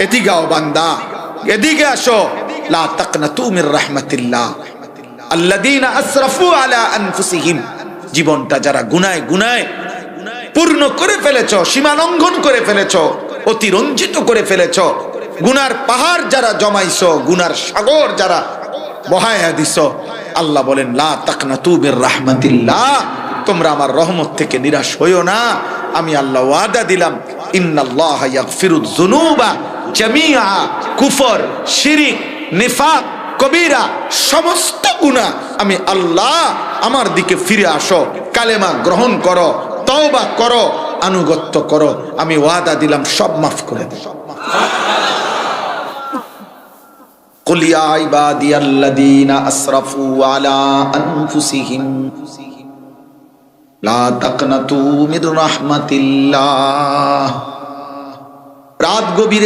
এদিকে আও বান্দা, এদিকে আসো। লা তাকনাতু মির রাহমাতিল্লাহ আল্লাযীনা আসরাফু আলা আনফুসিহিম। জীবনটা যারা গুনায় গুনায় পূর্ণ করে ফেলেছো, সীমা লঙ্ঘন করে ফেলেছো, অতিরঞ্জিত করে ফেলেছো, গুনার পাহাড় যারা জমাইছো, গুনার সাগর যারা বহায়া দিছো, আল্লাহ বলেন লা তাকনাতু মির রাহমাতিল্লাহ, তোমরা আমার রহমত থেকে নিরাশ হইও না। আমি আল্লাহ ওয়াদা দিলাম, ইন্নাল্লাহা ইয়াগফিরুয যুনুবা জামিআ, কুফর, শিরিক, নিফাক, কবিরা, সমস্ত গুনাহ আমি আল্লাহ, আমার দিকে ফিরে আসো, কালেমা গ্রহণ করো, তওবা করো, আনুগত্য করো, আমি ওয়াদা দিলাম সব মাফ করে দেব। কুল ইয়া ইবাদিয়াল্লাযীনা আসরাফু আলা আনফুসিহিম লা তাকনাতু মির রাহমাতিল্লাহ। রাত গভীরে